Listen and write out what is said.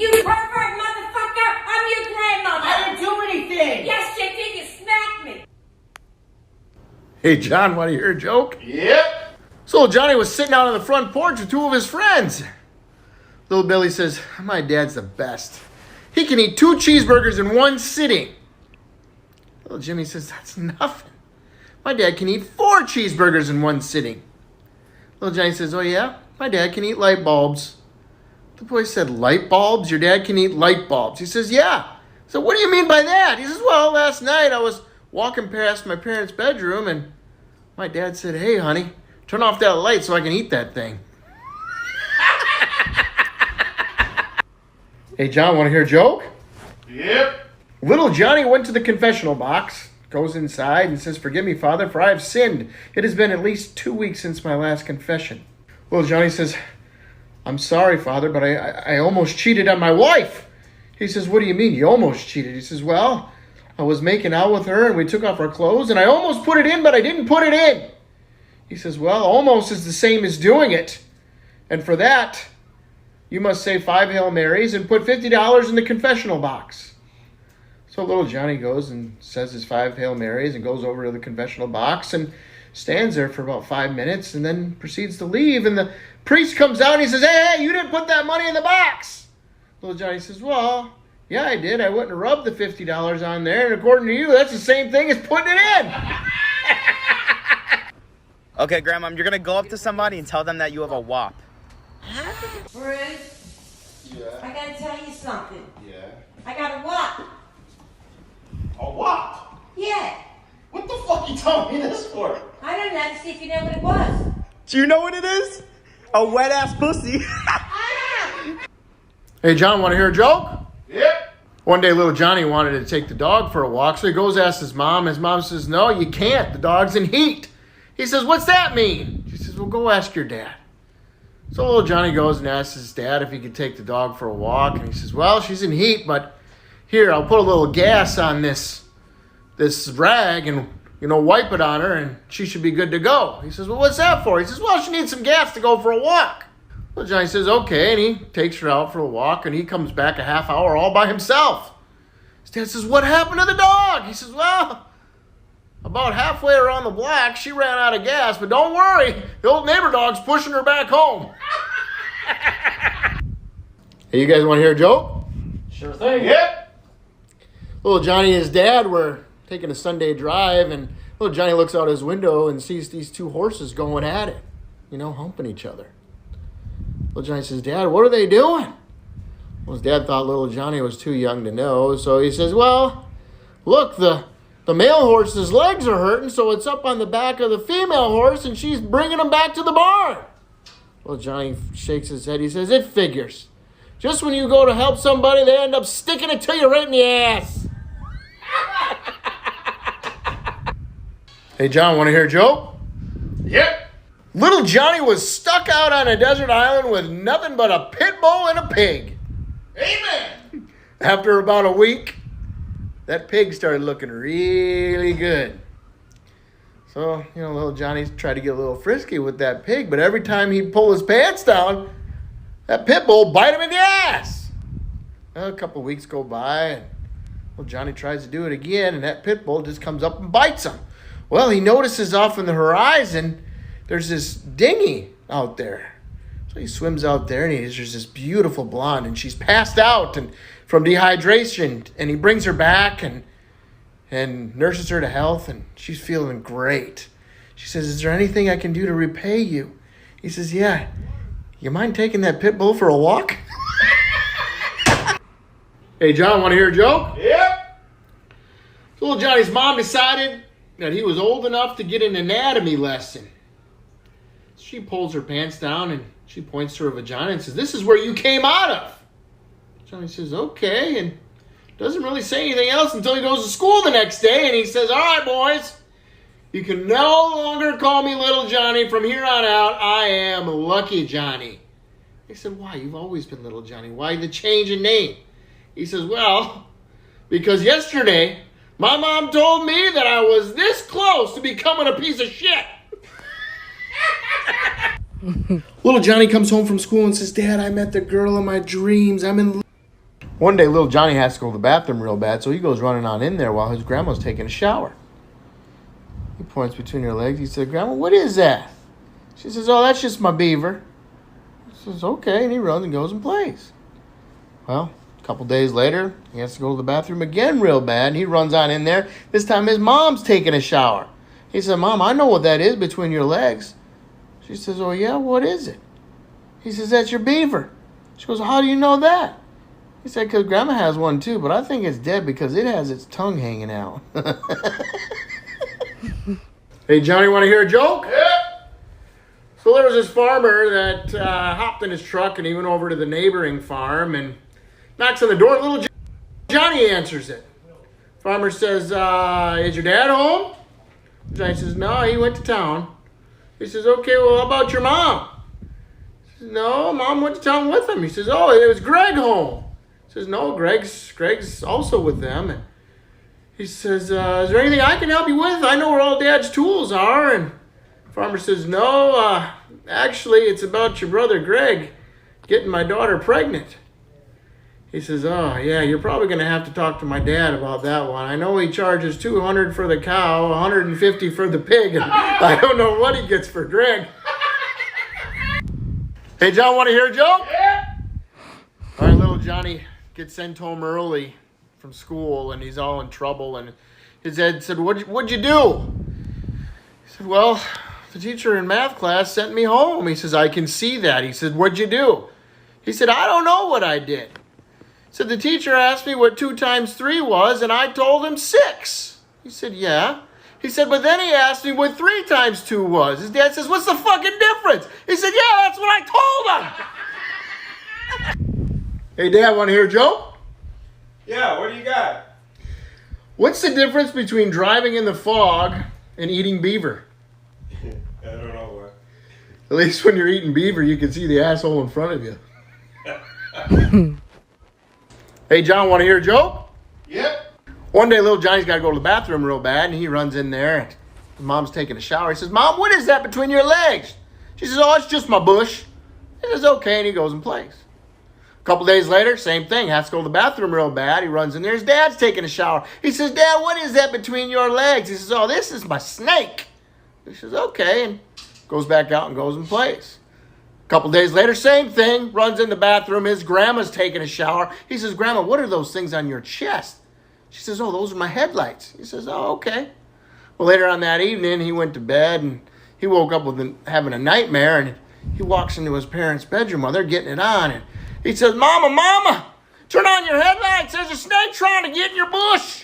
You pervert motherfucker! I'm your grandmother! I didn't do anything! Yes, you did. You smacked me. Hey, John, want to hear a joke? Yep. So Johnny was sitting out on the front porch with two of his friends. Little Billy says, my dad's the best. He can eat 2 cheeseburgers in one sitting. Little Jimmy says, that's nothing. My dad can eat 4 cheeseburgers in one sitting. Little Johnny says, oh yeah? My dad can eat light bulbs. The boy said, light bulbs? Your dad can eat light bulbs. He says, yeah. So what do you mean by that? He says, well, last night I was walking past my parents' bedroom and my dad said, hey, honey, turn off that light so I can eat that thing. Hey, John, want to hear a joke? Yep. Little Johnny went to the confessional box, goes inside and says, forgive me, Father, for I have sinned. It has been at least 2 weeks since my last confession. Little Johnny says, I'm sorry, Father, but I almost cheated on my wife. He says, what do you mean you almost cheated? He says, well, I was making out with her and we took off our clothes and I almost put it in, but I didn't put it in. He says, well, almost is the same as doing it. And for that, you must say 5 Hail Marys and put $50 in the confessional box. So little Johnny goes and says his 5 Hail Marys and goes over to the confessional box and stands there for about 5 minutes and then proceeds to leave. And the priest comes out and he says, hey, you didn't put that money in the box. Little Johnny says, well, yeah, I did. I went and rubbed the $50 on there. And according to you, that's the same thing as putting it in. Okay, Grandma, you're going to go up to somebody and tell them that you have a WAP. Bruce, Yeah. I gotta tell you something. Yeah. I got a what? A what? Yeah. What the fuck you telling me this for? I don't know. To see if you know what it was. Do you know what it is? A wet-ass pussy. Hey, John, want to hear a joke? Yep. One day, little Johnny wanted to take the dog for a walk, so he goes to ask his mom. His mom says, no, you can't. The dog's in heat. He says, what's that mean? She says, well, go ask your dad. So little Johnny goes and asks his dad if he could take the dog for a walk. And he says, well, she's in heat, but here, I'll put a little gas on this rag and, wipe it on her, and she should be good to go. He says, well, what's that for? He says, well, she needs some gas to go for a walk. Well, Johnny says, okay, and he takes her out for a walk, and he comes back a half hour all by himself. His dad says, what happened to the dog? He says, well, about halfway around the block, she ran out of gas, but don't worry, the old neighbor dog's pushing her back home. Hey, you guys want to hear a joke? Sure thing. Yep. Little Johnny and his dad were taking a Sunday drive, and little Johnny looks out his window and sees these 2 horses going at it, humping each other. Little Johnny says, Dad, what are they doing? Well, his dad thought little Johnny was too young to know, so he says, well, look, the male horse's legs are hurting, so it's up on the back of the female horse, and she's bringing him back to the barn. Well, Johnny shakes his head. He says, it figures. Just when you go to help somebody, they end up sticking it to you right in the ass. Hey, John, want to hear a joke? Yep. Little Johnny was stuck out on a desert island with nothing but a pit bull and a pig. Amen. After about a week, that pig started looking really good. So, little Johnny tried to get a little frisky with that pig, but every time he'd pull his pants down, that pit bull bite him in the ass. Well, a couple weeks go by, and little Johnny tries to do it again, and that pit bull just comes up and bites him. Well, he notices off in the horizon, there's this dinghy out there. So he swims out there, and there's this beautiful blonde, and she's passed out and from dehydration, and he brings her back and nurses her to health, and she's feeling great. She says, is there anything I can do to repay you? He says, yeah. You mind taking that pit bull for a walk? Hey, John, want to hear a joke? Yep. So little Johnny's mom decided that he was old enough to get an anatomy lesson. She pulls her pants down and she points to her vagina and says, this is where you came out of. Johnny says, okay, and doesn't really say anything else until he goes to school the next day, and he says, all right, boys, you can no longer call me Little Johnny. From here on out, I am Lucky Johnny. They said, why? You've always been Little Johnny. Why the change in name? He says, well, because yesterday, my mom told me that I was this close to becoming a piece of shit. Little Johnny comes home from school and says, Dad, I met the girl of my dreams. I'm in One day, little Johnny has to go to the bathroom real bad, so he goes running on in there while his grandma's taking a shower. He points between her legs. He said, Grandma, what is that? She says, oh, that's just my beaver. He says, okay, and he runs and goes and plays. Well, a couple days later, he has to go to the bathroom again real bad, and he runs on in there. This time his mom's taking a shower. He said, Mom, I know what that is between your legs. She says, oh, yeah, what is it? He says, that's your beaver. She goes, how do you know that? He said, because Grandma has one too, but I think it's dead because it has its tongue hanging out. Hey, Johnny, want to hear a joke? Yep. So there was this farmer that hopped in his truck and he went over to the neighboring farm and knocks on the door. Little Johnny answers it. Farmer says, is your dad home? Johnny says, no, he went to town. He says, okay, well, how about your mom? He says, no, Mom went to town with him. He says, oh, it was Greg home. He says, no, Greg's also with them. And he says, is there anything I can help you with? I know where all Dad's tools are. And farmer says, no, actually, it's about your brother Greg getting my daughter pregnant. He says, oh, yeah, you're probably going to have to talk to my dad about that one. I know he charges $200 for the cow, $150 for the pig, and I don't know what he gets for Greg. Hey, John, want to hear a joke? Yep. All right, little Johnny gets sent home early from school, and he's all in trouble, and his dad said, what'd you do? He said, well, the teacher in math class sent me home. He says, I can see that. He said, what'd you do? He said, I don't know what I did. He said, the teacher asked me what 2 times 3 was, and I told him 6. He said, yeah. He said, but then he asked me what 3 times 2 was. His dad says, what's the fucking difference? He said, yeah, that's what I told him. Hey, Dad, want to hear a joke? Yeah, what do you got? What's the difference between driving in the fog and eating beaver? I don't know what. At least when you're eating beaver, you can see the asshole in front of you. Hey, John, want to hear a joke? Yep. One day, little Johnny's got to go to the bathroom real bad, and he runs in there. And his mom's taking a shower. He says, Mom, what is that between your legs? She says, oh, it's just my bush. He says, okay, and he goes and plays. A couple days later, same thing. Has to go to the bathroom real bad. He runs in there. His dad's taking a shower. He says, Dad, what is that between your legs? He says, oh, this is my snake. He says, okay, and goes back out and goes and plays. A couple days later, same thing. Runs in the bathroom. His grandma's taking a shower. He says, Grandma, what are those things on your chest? She says, oh, those are my headlights. He says, oh, okay. Well, later on that evening, he went to bed, and he woke up with having a nightmare, and he walks into his parents' bedroom while they're getting it on, and he says, Mama, turn on your headlights. There's a snake trying to get in your bush.